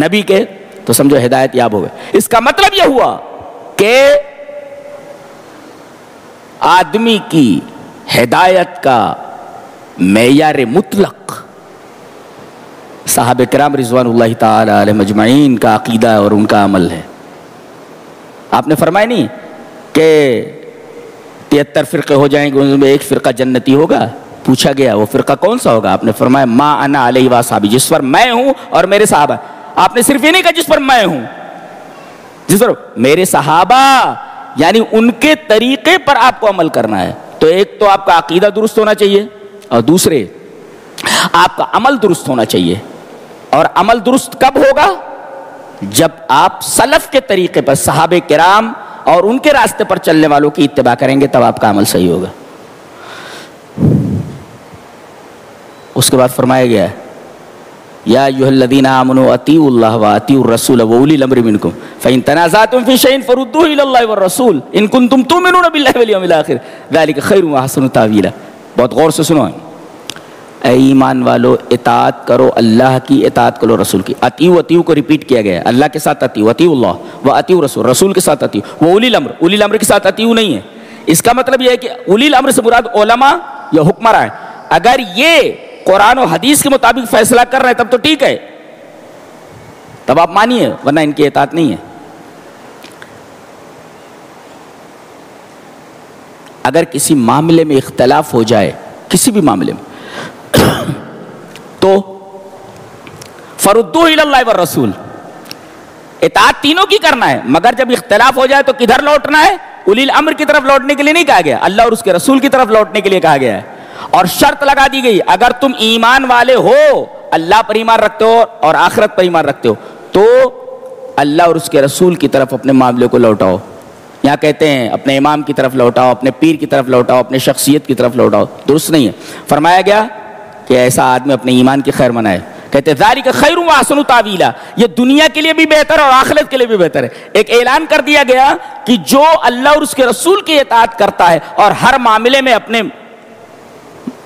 نبی کے, تو سمجھو ہدایت یاب ہو گئے. اس کا مطلب یہ ہوا کہ آدمی کی ہدایت کا معیار مطلق صحابہ کرام رضوان اللہ تعالی علیہم اجمعین کا عقیدہ اور ان کا عمل ہے. آپ نے فرمایا نہیں کہ 73 فرقے ہو جائیں گے, ان میں ایک فرقہ جنتی ہوگا. پوچھا گیا وہ فرقہ کون سا ہوگا؟ آپ نے فرمایا ما انا علیہ واصحابی, جس پر میں ہوں اور میرے صحابہ. آپ نے صرف یہ نہیں کہا جس پر میں ہوں, جس پر میرے صحابہ, یعنی ان کے طریقے پر آپ کو عمل کرنا ہے. تو ایک تو آپ کا عقیدہ درست ہونا چاہیے, اور دوسرے آپ کا عمل درست ہونا چاہیے. اور عمل درست کب ہوگا؟ جب آپ سلف کے طریقے پر, صحابہ کرام اور ان کے راستے پر چلنے والوں کی اتباع کریں گے, تب آپ کا عمل صحیح ہوگا. اس کے بعد فرمایا گیا ہے یا ایھا الذین آمنوا اطیعوا اللہ واطیعوا الرسول واولی الامر منکم فإن تنازعتم فی شیء فردوہ الی اللہ والرسول ان کنتم تؤمنون باللہ والیوم الآخر ذلک خیر واحسن تأویلا. بہت غور سے سنو, اے ایمان والو اطاعت کرو, اللہ کی اطاعت کرو, رسول کی. اطیعوا, اطیعوا کو ریپیٹ کیا گیا ہے. اللہ کے ساتھ اطیعوا, اطیعوا اللہ و اطیعوا رسول, رسول کے ساتھ اطیعوا. وہ اولی الامر, اولی الامر کے ساتھ اطیعوا نہیں ہے. اس کا مطلب یہ ہے کہ اولی الامر سے مراد علماء یا حکمراں ہیں. اگر یہ قرآن و حدیث کے مطابق فیصلہ کر رہے ہیں تب تو ٹھیک ہے, تب آپ مانیے, ورنہ ان کی اطاعت نہیں ہے. اگر کسی معاملے میں اختلاف ہو جائے, کسی بھی معاملے میں, تو فردوہ الی اللہ والرسول, اطاعت تینوں کی کرنا ہے. مگر جب اختلاف ہو جائے تو کدھر لوٹنا ہے؟ اولی الامر کی طرف لوٹنے کے لیے نہیں کہا گیا, اللہ اور اس کے رسول کی طرف لوٹنے کے لیے کہا گیا ہے. اور شرط لگا دی گئی, اگر تم ایمان والے ہو, اللہ پر ایمان رکھتے ہو اور آخرت پر ایمان رکھتے ہو, تو اللہ اور اس کے رسول کی طرف اپنے معاملے کو لوٹاؤ. یہاں کہتے ہیں اپنے امام کی طرف لوٹاؤ, اپنے پیر کی طرف لوٹاؤ, اپنے شخصیت کی طرف لوٹاؤ. درست نہیں ہے. فرمایا گیا کہ ایسا آدمی اپنے ایمان کی خیر منائے. کہتے ہیں ذالک خیر و احسن تاویلا, یہ دنیا کے لیے بھی بہتر اور آخرت کے لیے بھی بہتر ہے. ایک اعلان کر دیا گیا کہ جو اللہ اور اس کے رسول کی اطاعت کرتا ہے اور ہر معاملے میں اپنے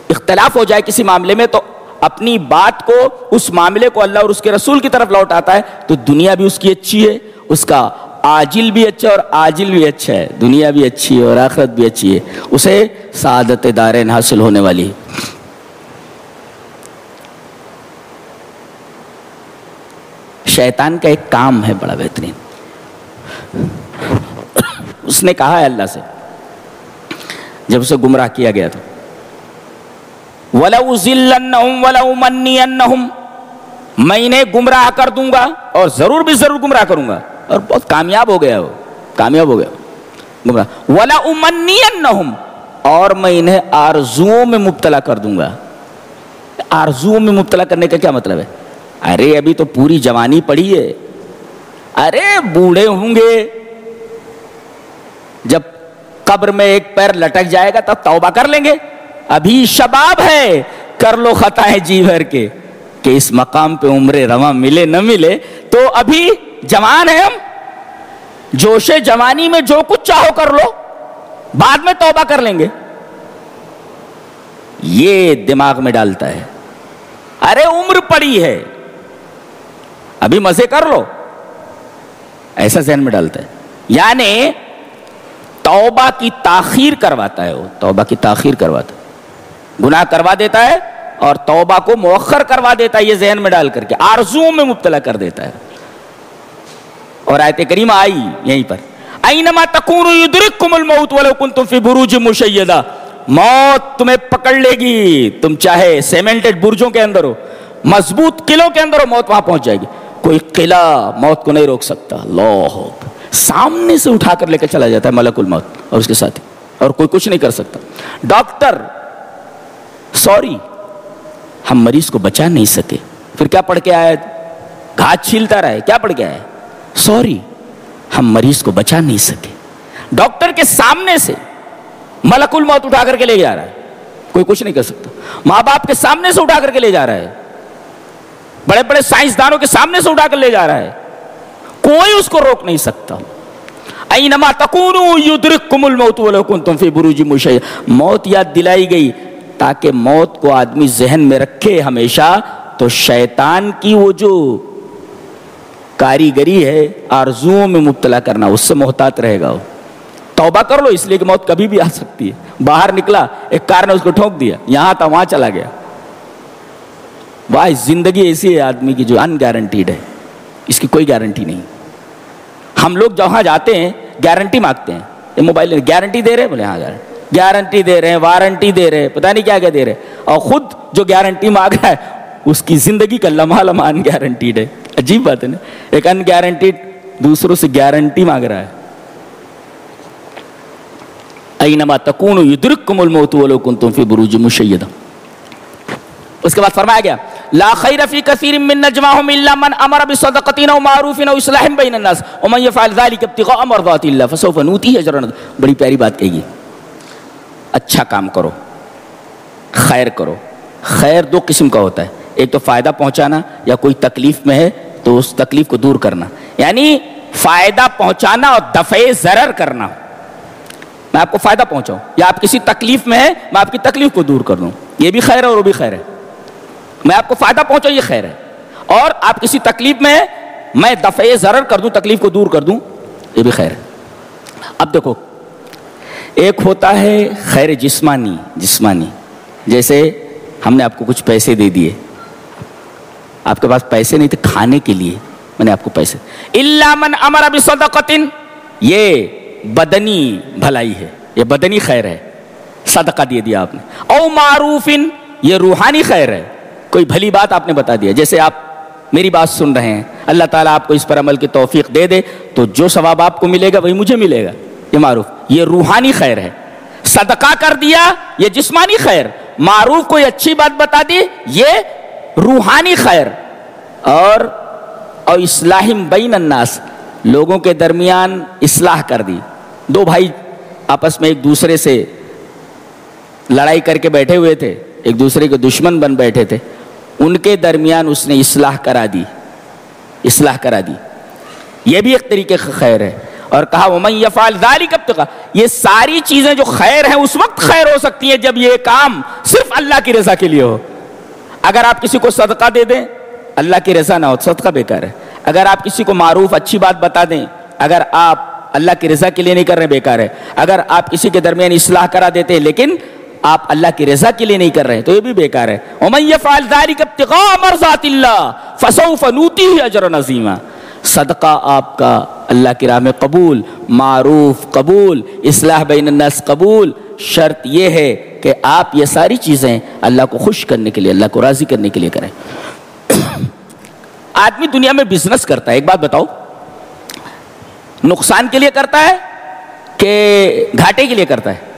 اختلاف ہو جائے کسی معاملے میں, تو اپنی بات کو, اس معاملے کو اللہ اور اس کے رسول کی طرف لوٹاتا ہے, تو دنیا بھی اس کی اچھی ہے, اس کا عاجل بھی اچھا ہے اور عاجل بھی اچھا ہے, دنیا بھی اچھی ہے اور آخرت بھی اچھی ہے, اسے سعادت دارین حاصل ہونے والی ہے. شیطان کا ایک کام ہے بڑا بہترین. اس نے کہا ہے اللہ سے جب اسے گمراہ کیا گیا تھا, وَلَأُضِلَّنَّهُمْ وَلَأُمَنِّيَنَّهُمْ, میں انہیں گمراہ کر دوں گا اور ضرور بھی ضرور گمراہ کروں گا. اور بہت کامیاب ہو گیا وہ, کامیاب ہو گیا گمراہ. وَلَأُمَنِّيَنَّهُمْ, اور میں انہیں آرزوؤں میں مبتلا کر دوں گا. آرزوؤں میں مبتلا کرنے کا کیا مطلب ہے؟ ارے ابھی تو پوری جوانی پڑی ہے, ارے بوڑھے ہوں گے, جب قبر میں ایک پیر لٹک جائے گا تب توبہ کر لیں گے. ابھی شباب ہے, کر لو خطائیں جی بھر کے, کہ اس مقام پہ عمر رواں ملے نہ ملے, تو ابھی جوان ہیں ہم, جوش جوانی میں جو کچھ چاہو کر لو, بعد میں توبہ کر لیں گے. یہ دماغ میں ڈالتا ہے. ارے عمر پڑی ہے, ابھی مزے کر لو, ایسا ذہن میں ڈالتا ہے. یعنی توبہ کی تاخیر کرواتا ہے، وہ توبہ کی تاخیر کرواتا ہے، گناہ کروا دیتا ہے اور توبہ کو مؤخر کروا دیتا ہے، یہ ذہن میں ڈال کر کے آرزوؤں میں مبتلا کر دیتا ہے۔ اور آیت کریمہ آئی یہیں پر، اینما تکونوا یدرککم الموت ولو کنتم فی بروج مشیدہ، موت تمہیں پکڑ لے گی، تم چاہے سیمنٹڈ برجوں کے اندر ہو، مضبوط قلعوں کے اندر ہو، موت وہاں پہنچ جائے گی، کوئی قلعہ موت کو نہیں روک سکتا۔ اللہ سامنے سے اٹھا کر لے کے چلا جاتا ہے ملک الموت اور اس کے ساتھ، اور کوئی کچھ نہیں کر سکتا۔ ڈاکٹر سوری ہم مریض کو بچا نہیں سکے، پھر کیا پڑھ کے آیا؟ گھاس چھیلتا رہے، کیا پڑھ کے آیا؟ سوری ہم مریض کو بچا نہیں سکے۔ ڈاکٹر کے سامنے سے ملک الموت اٹھا کر کے لے جا رہا ہے، کوئی کچھ نہیں کر سکتا۔ ماں باپ کے سامنے سے اٹھا کر کے لے جا رہا ہے، بڑے بڑے سائنسدانوں کے سامنے سے اٹھا کر لے جا رہا ہے، کوئی اس کو روک نہیں سکتا۔ اینما تکونوا یدرککم الموت ولو کنتم فی بروج مشیدہ، موت یاد دلائی گئی تاکہ موت کو آدمی ذہن میں رکھے ہمیشہ، تو شیطان کی وہ جو کاریگری ہے آرزوؤں میں مبتلا کرنا، اس سے محتاط رہے گا۔ توبہ کر لو، اس لیے کہ موت کبھی بھی آ سکتی ہے۔ باہر نکلا، ایک کار نے اس کو ٹھونک دیا، یہاں تھا وہاں چلا گیا۔ بھائی زندگی ایسی ہے آدمی کی جو ان گارنٹیڈ ہے، اس کی کوئی گارنٹی نہیں۔ ہم لوگ جہاں جاتے ہیں گارنٹی مانگتے ہیں، یہ موبائل گارنٹی دے رہے ہیں، بولے ہاں گارنٹی دے رہے ہیں، وارنٹی دے رہے ہیں، پتہ نہیں کیا کیا دے رہے ہیں، اور خود جو گارنٹی مانگ رہا ہے اس کی زندگی کا لمحہ لمحہ ان گارنٹیڈ ہے۔ عجیب بات ہے نا، ایک ان گارنٹیڈ دوسروں سے گارنٹی مانگ رہا ہے۔ اینما تکونوا یدرککم الموت ولو کنتم فی بروج مشیدہ۔ اس کے بعد فرمایا گیا لا خیر فی کثیر من نجواہم الا من امر بصدقۃ او معروف او اصلاح بین الناس ومن یفعل ذلک ابتغاء مرضات اللہ فسوف نؤتیہ اجرا عظیما۔ بڑی پیاری بات کہی، اچھا کام کرو، خیر کرو۔ خیر دو قسم کا ہوتا ہے، ایک تو فائدہ پہنچانا، یا کوئی تکلیف میں ہے تو اس تکلیف کو دور کرنا، یعنی فائدہ پہنچانا اور دفع ضرر کرنا۔ میں آپ کو فائدہ پہنچاؤں، یا آپ کسی تکلیف میں ہے میں آپ کی تکلیف کو دور کر دوں، یہ بھی خیر ہے اور وہ بھی خیر ہے۔ میں آپ کو فائدہ پہنچاؤں، یہ خیر ہے، اور آپ کسی تکلیف میں ہے میں دفع ضرر کر دوں، تکلیف کو دور کر دوں، یہ بھی خیر ہے۔ اب دیکھو، ایک ہوتا ہے خیر جسمانی، جیسے ہم نے آپ کو کچھ پیسے دے دیے، آپ کے پاس پیسے نہیں تھے کھانے کے لیے، میں نے آپ کو پیسے، الا من امر بصدقۃ، یہ بدنی بھلائی ہے، یہ بدنی خیر ہے، صدقہ دے دیا آپ نے، او معروف، یہ روحانی خیر ہے، کوئی بھلی بات آپ نے بتا دیا، جیسے آپ میری بات سن رہے ہیں، اللہ تعالیٰ آپ کو اس پر عمل کی توفیق دے دے تو جو ثواب آپ کو ملے گا وہی مجھے ملے گا، یہ معروف، یہ روحانی خیر ہے۔ صدقہ کر دیا یہ جسمانی خیر، معروف کوئی اچھی بات بتا دی یہ روحانی خیر، اور اصلاح بین الناس، لوگوں کے درمیان اصلاح کر دی۔ دو بھائی آپس میں ایک دوسرے سے لڑائی کر کے بیٹھے ہوئے تھے، ایک دوسرے کے دشمن بن بیٹھے تھے، ان کے درمیان اس نے اصلاح کرا دی، یہ بھی ایک طریقے کا خیر ہے۔ اور کہا وَمَن يَفْعَلْ ذَلِكَ ابْتِغَاءَ، یہ ساری چیزیں جو خیر ہیں اس وقت خیر ہو سکتی ہیں جب یہ کام صرف اللہ کی رضا کے لیے ہو۔ اگر آپ کسی کو صدقہ دے دیں اللہ کی رضا نہ ہو، صدقہ بیکار ہے۔ اگر آپ کسی کو معروف اچھی بات بتا دیں، اگر آپ اللہ کی رضا کے لیے نہیں کر رہے، بیکار ہے۔ اگر آپ کسی کے درمیان اصلاح کرا دیتے لیکن آپ اللہ کی رضا کے لیے نہیں کر رہے تو یہ بھی بیکار ہے۔ وَمَن يَفْعَلْ ذَلِكَ ابْتِغَاءَ مَرْضَاتِ اللَّهِ فَسَوْفَ نُؤْتِيهِ أَجْرًا عَظِيمًا۔ صدقہ آپ کا اللہ کی راہ میں قبول، معروف قبول، اصلاح بین الناس قبول، شرط یہ ہے کہ آپ یہ ساری چیزیں اللہ کو خوش کرنے کے لیے، اللہ کو راضی کرنے کے لیے کریں۔ آدمی دنیا میں بزنس کرتا ہے، ایک بات بتاؤ، نقصان کے لیے کرتا ہے کہ گھاٹے کے لیے کرتا ہے؟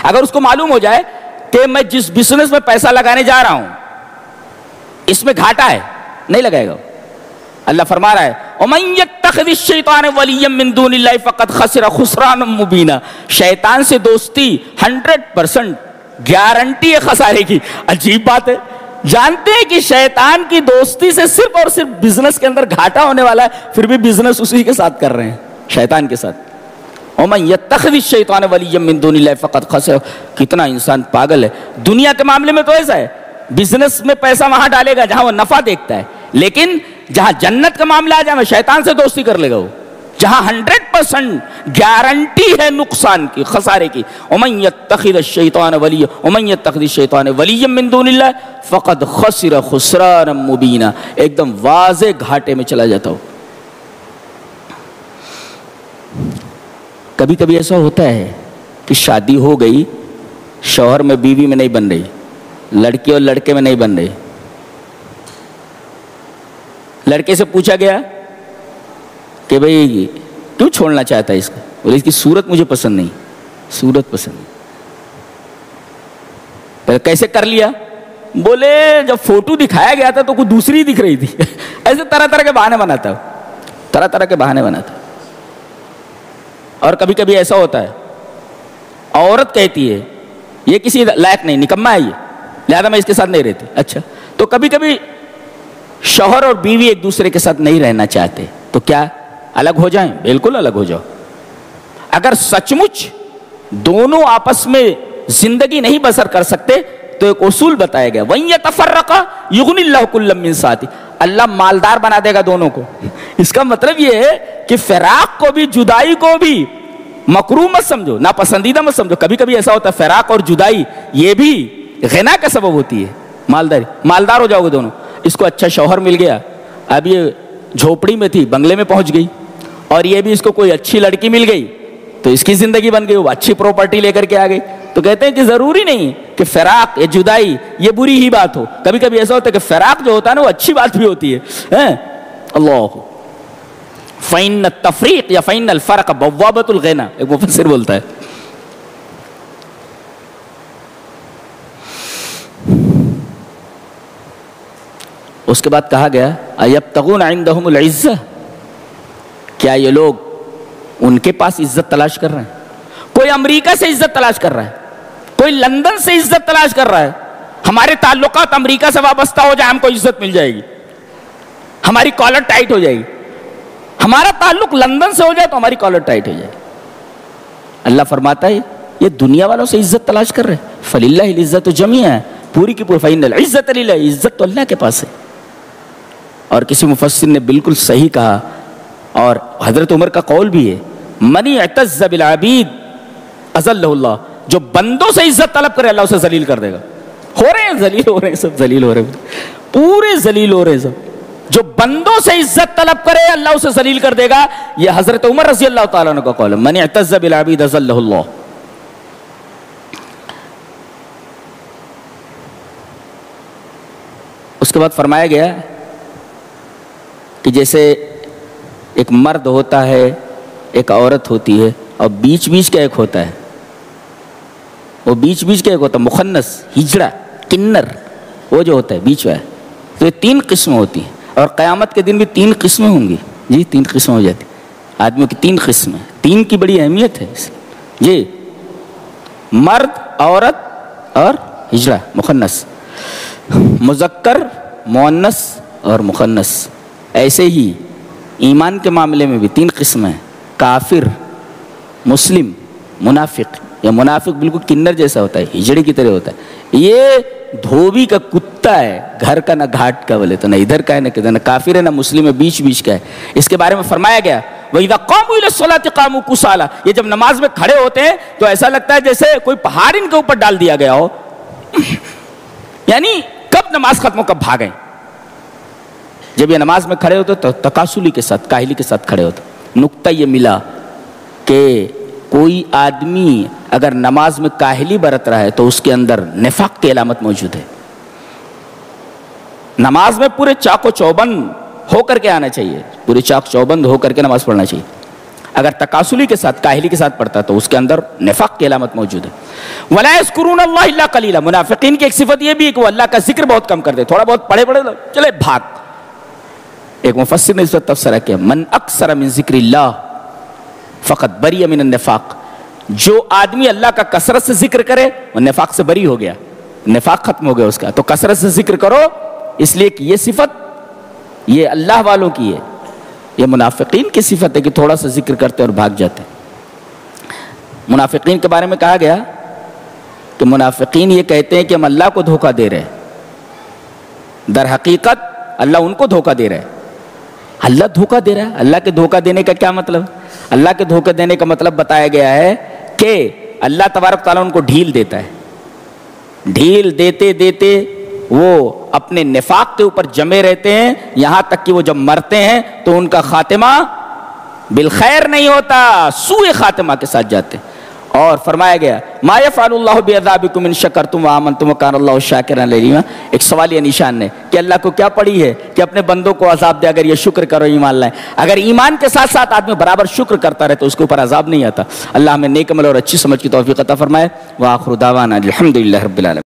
اگر اس کو معلوم ہو جائے کہ میں جس بزنس میں پیسہ لگانے جا رہا ہوں اس میں گھاٹا ہے، نہیں لگائے گا۔ اللہ فرما رہا ہے وَمَن يَتَّخِذِ الشَّيْطَانَ وَلِيًّا مِّن دُونِ اللَّهِ فَقَدْ خَسِرَ خُسْرَانًا مُبِينًا۔ شیطان سے دوستی 100% گارنٹی ہے خسارے کی۔ عجیب بات ہے، جانتے ہیں کہ شیطان کی دوستی سے صرف اور صرف بزنس کے اندر گھاٹا ہونے والا ہے، پھر بھی بزنس اسی کے ساتھ کر رہے ہیں، شیطان کے ساتھ۔ وَمَن يَتَّخِذِ الشَّيْطَانَ وَلِيًّا مِّن دُونِ اللَّهِ فَقَدْ خَسِرَ۔ کتنا انسان پاگل ہے، دنیا کے معاملے میں تو ایسا ہے، بزنس میں پیسہ وہاں ڈالے گا جہاں وہ نفع دیکھتا ہے، لیکن جہاں جنت کا معاملہ آ جائے میں شیطان سے دوستی کر لے گا وہ، جہاں 100% گارنٹی ہے نقصان کی، خسارے کی. ومن يتخذ الشیطان ولیا ومن يتخذ الشیطان ولیا من دون اللہ فقد خسر خسرانا مبینا. ایک دم واضح گھاٹے میں چلا جاتا ہو. کبھی کبھی ایسا ہوتا ہے کہ شادی ہو گئی، شوہر میں بیوی میں نہیں بن رہی، لڑکی اور لڑکے میں نہیں بن رہی. لڑکے سے پوچھا گیا کہ بھئی کیوں چھوڑنا چاہتا ہے اس کا؟ بولے اس کی صورت مجھے پسند نہیں. صورت پسند نہیں. پھر کیسے کر لیا؟ بولے جب فوٹو دکھایا گیا تھا تو کوئی دوسری دکھ رہی تھی. ایسے طرح طرح کے بہانے بناتا، طرح طرح کے بہانے بناتا. اور کبھی کبھی ایسا ہوتا ہے عورت کہتی ہے یہ کسی لائق نہیں، نکما ہے یہ، لہذا میں اس کے ساتھ نہیں رہتی. اچھا، تو کبھی کبھی شوہر اور بیوی ایک دوسرے کے ساتھ نہیں رہنا چاہتے تو کیا الگ ہو جائیں؟ بالکل الگ ہو جاؤ. اگر سچ مچ دونوں آپس میں زندگی نہیں بسر کر سکتے تو ایک اصول بتایا گیا، وَإِن يَتَفَرَّقَا يُغْنِ اللَّهُ كُلًّا مِّن سَعَتِهِ. اللہ مالدار بنا دے گا دونوں کو. اس کا مطلب یہ ہے کہ فراق کو بھی جدائی کو بھی مکروہ مت سمجھو، ناپسندیدہ مت سمجھو. کبھی کبھی ایسا ہوتا ہے فراق اور جدائی یہ بھی غنا کا سبب ہوتی ہے. مالدار ہو جاؤ گے دونوں. اس کو اچھا شوہر مل گیا، اب یہ جھوپڑی میں تھی بنگلے میں پہنچ گئی، اور یہ بھی اس کو کوئی اچھی لڑکی مل گئی تو اس کی زندگی بن گئی، وہ اچھی پراپرٹی لے کر کے آ گئی. تو کہتے ہیں کہ ضروری نہیں کہ فراق یا جدائی یہ بری ہی بات ہو. کبھی کبھی ایسا ہوتا ہے کہ فراق جو ہوتا ہے نا وہ اچھی بات بھی ہوتی ہے. اللہ فَإِنَّ التَّفْرِيقَ یا فَإِنَّ الْفَرْقَ بَوَّابَةُ الْغِنَى، ایک مفسر بولتا ہے. اس کے بعد کہا گیا اَيَبْتَغُونَ عِنْدَهُمُ الْعِزَّةَ، کیا یہ لوگ ان کے پاس عزت تلاش کر رہے ہیں؟ کوئی امریکہ سے عزت تلاش کر رہا ہے، کوئی لندن سے عزت تلاش کر رہا ہے. ہمارے تعلقات امریکہ سے وابستہ ہو جائے ہم کو عزت مل جائے گی، ہماری کالر ٹائٹ ہو جائے گی. ہمارا تعلق لندن سے ہو جائے تو ہماری کالر ٹائٹ ہو جائے. اللہ فرماتا ہے یہ دنیا والوں سے عزت تلاش کر رہے ہیں. فَلِلَّهِ الْعِزَّةُ جَمِيعًا، پوری کی پوری. فَإِنَّ الْعِزَّةَ لِلَّهِ، عزت تو اللہ کے پاس ہے. اور کسی مفسر نے بالکل صحیح کہا، اور حضرت عمر کا قول بھی ہے، من اعتز بالعبید اذلہ اللہ، جو بندوں سے عزت طلب کرے اللہ اسے ذلیل کر دے گا. ہو رہے ہیں ذلیل، ہو رہے ہیں سب ذلیل ہو رہے ہیں، پورے ذلیل ہو رہے ہیں سب. جو بندوں سے عزت طلب کرے اللہ اسے ذلیل کر دے گا. یہ حضرت عمر رضی اللہ تعالیٰ عنہ کا قول ہے، من اعتز بالعبید اذلہ اللہ. اس کے بعد فرمایا گیا کہ جیسے ایک مرد ہوتا ہے، ایک عورت ہوتی ہے، اور بیچ بیچ کا ایک ہوتا ہے، وہ بیچ بیچ کا ایک ہوتا ہے مخنث، ہجڑا، کنر، وہ جو ہوتا ہے بیچ میں. تو یہ 3 قسمیں ہوتی ہیں، اور قیامت کے دن بھی 3 قسمیں ہوں گی. جی 3 قسمیں ہو جاتی آدمیوں کی. 3 قسمیں، 3 کی بڑی اہمیت ہے جی. مرد، عورت اور ہجڑا مخنث، مذکر، مؤنث اور مخنث. ایسے ہی ایمان کے معاملے میں بھی 3 قسمیں، کافر، مسلم، منافق. یا منافق بالکل کنر جیسا ہوتا ہے، ہجڑے کی طرح ہوتا ہے. یہ دھوبی کا کتا ہے، گھر کا نہ گھاٹ کا، بولے تو نہ ادھر کا ہے نہ کدھر، نہ کافر ہے نہ مسلم ہے، بیچ بیچ کا ہے. اس کے بارے میں فرمایا گیا وَإِذَا قَامُوا إِلَى الصَّلَاةِ قَامُوا كُسَالَىٰ، یہ جب نماز میں کھڑے ہوتے ہیں تو ایسا لگتا ہے جیسے کوئی پہاڑ ان کے اوپر ڈال دیا گیا ہو. یعنی کب نماز ختم ہو کب بھاگیں. جب یہ نماز میں کھڑے ہوتے تو تکاسلی کے ساتھ، کاہلی کے ساتھ کھڑے ہوتے. نقطہ یہ ملا کہ کوئی آدمی اگر نماز میں کاہلی برت رہا ہے تو اس کے اندر نفاق کی علامت موجود ہے. نماز میں پورے چاق و چوبند ہو کر کے آنا چاہیے، پورے چاق چوبند ہو کر کے نماز پڑھنا چاہیے. اگر تکاسلی کے ساتھ، کاہلی کے ساتھ پڑھتا تو اس کے اندر نفاق کی علامت موجود ہے. وَلَا يَذْكُرُونَ اللَّهَ إِلَّا قَلِيلًا، منافقین کی ایک صفت یہ بھی ہے کہ وہ اللہ کا ذکر بہت کم کرتے، تھوڑا بہت پڑھے چلے بھاگ. ایک مفسر نے اس پر تفسیرہ کیا، من اکثر من ذکر اللہ فقط بری من النفاق، جو آدمی اللہ کا کثرت سے ذکر کرے وہ نفاق سے بری ہو گیا، نفاق ختم ہو گیا اس کا. تو کثرت سے ذکر کرو، اس لیے کہ یہ صفت یہ اللہ والوں کی ہے. یہ منافقین کی صفت ہے کہ تھوڑا سا ذکر کرتے اور بھاگ جاتے. منافقین کے بارے میں کہا گیا کہ منافقین یہ کہتے ہیں کہ ہم اللہ کو دھوکہ دے رہے ہیں، در حقیقت اللہ ان کو دھوکہ دے رہے ہیں. اللہ دھوکہ دے رہا ہے. اللہ کے دھوکہ دینے کا کیا مطلب؟ اللہ کے دھوکہ دینے کا مطلب بتایا گیا ہے کہ اللہ تبارک تعالیٰ ان کو ڈھیل دیتا ہے. ڈھیل دیتے دیتے وہ اپنے نفاق کے اوپر جمے رہتے ہیں یہاں تک کہ وہ جب مرتے ہیں تو ان کا خاتمہ بالخیر نہیں ہوتا, سوء خاتمہ کے ساتھ جاتے ہیں. اور فرمایا گیا ما یفعل اللہ بعذابکم ان شکرتم وآمنتم وکان اللہ شاکرا علیما. ایک سوالیہ نشان ہے کہ اللہ کو کیا پڑی ہے کہ اپنے بندوں کو عذاب دے اگر یہ شکر کرو ایمان لائیں. اگر ایمان کے ساتھ ساتھ آدمی برابر شکر کرتا رہے تو اس کے اوپر عذاب نہیں آتا. اللہ ہمیں نیک عمل اور اچھی سمجھ کی توفیق عطا فرمائے. وآخر دعوانا الحمدللہ رب العالمین.